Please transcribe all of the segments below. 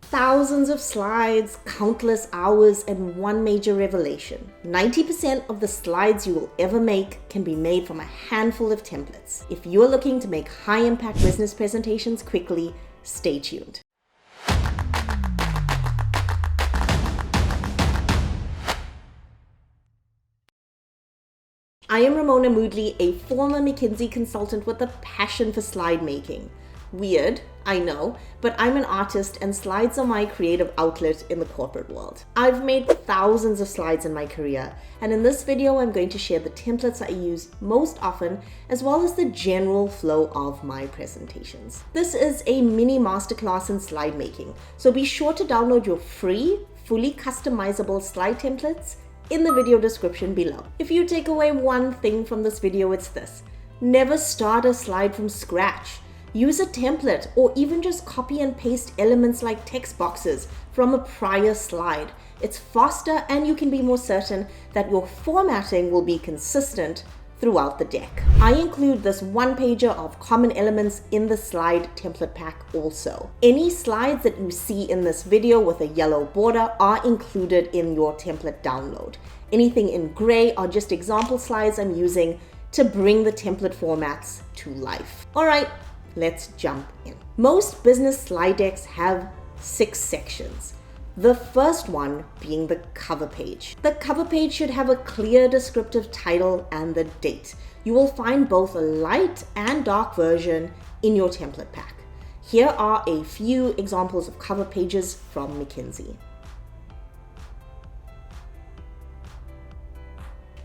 Thousands of slides, countless hours, and one major revelation. 90% of the slides you will ever make can be made from a handful of templates. If you're looking to make high-impact business presentations quickly, stay tuned. I am Ramona Moodley, a former McKinsey consultant with a passion for slide making. Weird, I know, but I'm an artist and slides are my creative outlet in the corporate world. I've made thousands of slides in my career, and in this video I'm going to share the templates I use most often, as well as the general flow of my presentations. This is a mini masterclass in slide making, so be sure to download your free, fully customizable slide templates in the video description below. If you take away one thing from this video, it's this: never start a slide from scratch. Use a template or even just copy and paste elements like text boxes from a prior slide. It's faster and you can be more certain that your formatting will be consistent throughout the deck. I include this one-pager of common elements in the slide template pack also. Any slides that you see in this video with a yellow border are included in your template download. Anything in gray are just example slides I'm using to bring the template formats to life. All right, let's jump in. Most business slide decks have 6 sections. The first one being the cover page. The cover page should have a clear descriptive title and the date. You will find both a light and dark version in your template pack. Here are a few examples of cover pages from McKinsey.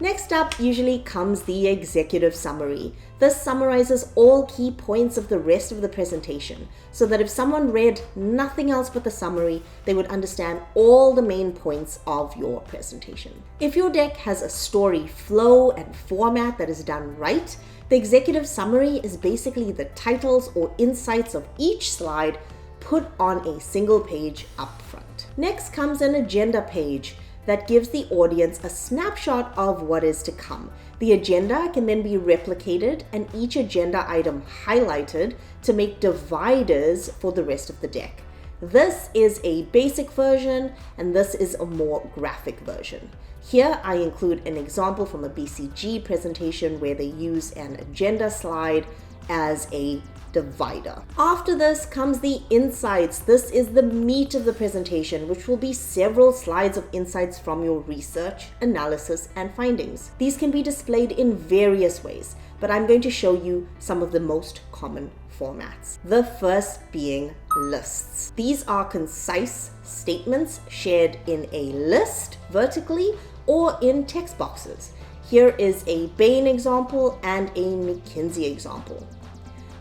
Next up usually comes the executive summary. This summarizes all key points of the rest of the presentation, so that if someone read nothing else but the summary, they would understand all the main points of your presentation. If your deck has a story flow and format that is done right, the executive summary is basically the titles or insights of each slide put on a single page up front. Next comes an agenda page that gives the audience a snapshot of what is to come. The agenda can then be replicated and each agenda item highlighted to make dividers for the rest of the deck. This is a basic version and this is a more graphic version. Here I include an example from a BCG presentation where they use an agenda slide as a divider. After this comes the insights. This is the meat of the presentation, which will be several slides of insights from your research, analysis, and findings. These can be displayed in various ways, but I'm going to show you some of the most common formats. The first being lists. These are concise statements shared in a list vertically or in text boxes. Here is a Bain example and a McKinsey example.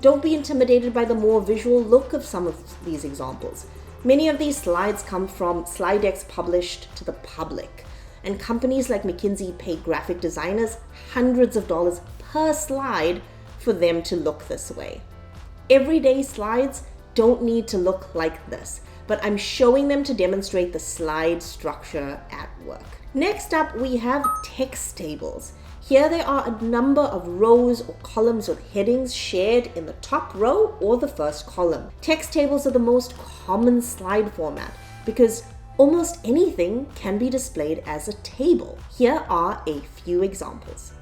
Don't be intimidated by the more visual look of some of these examples. Many of these slides come from slide decks published to the public, and companies like McKinsey pay graphic designers hundreds of dollars per slide for them to look this way. Everyday slides don't need to look like this, but I'm showing them to demonstrate the slide structure at work. Next up, we have text tables. Here there are a number of rows or columns with headings shared in the top row or the first column. Text tables are the most common slide format because almost anything can be displayed as a table. Here are a few examples.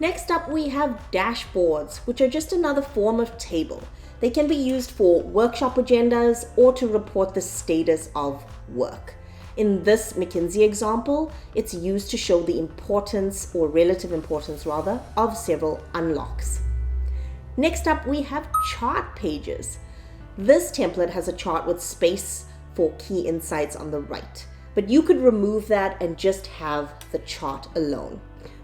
Next up, we have dashboards, which are just another form of table. They can be used for workshop agendas or to report the status of work. In this McKinsey example, it's used to show the importance, or relative importance rather, of several unlocks. Next up, we have chart pages. This template has a chart with space for key insights on the right, but you could remove that and just have the chart alone.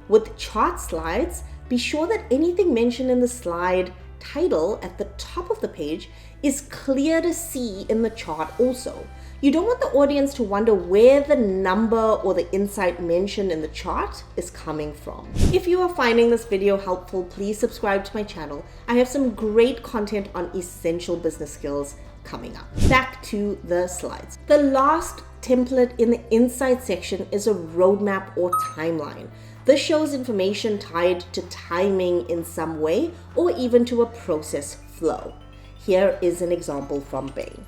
With chart slides, be sure that anything mentioned in the slide title at the top of the page is clear to see in the chart also. You don't want the audience to wonder where the number or the insight mentioned in the chart is coming from. If you are finding this video helpful, please subscribe to my channel. I have some great content on essential business skills coming up. Back to the slides. The last template in the insight section is a roadmap or timeline. The This shows information tied to timing in some way or even to a process flow. Here is an example from Bain.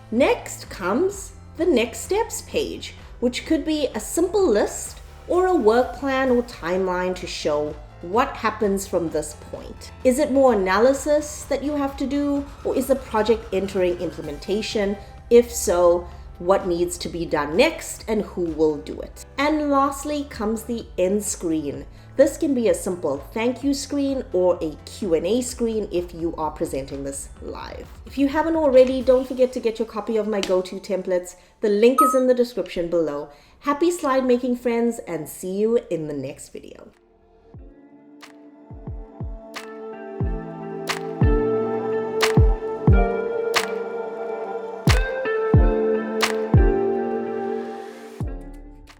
Next comes the next steps page, which could be a simple list or a work plan or timeline to show what happens from this point. Is it more analysis that you have to do, or is the project entering implementation? If so, what needs to be done next and who will do it? And lastly comes the end screen. This can be a simple thank you screen or a Q&A screen if you are presenting this live. If you haven't already, don't forget to get your copy of my go-to templates. The link is in the description below. Happy slide making, friends, and see you in the next video.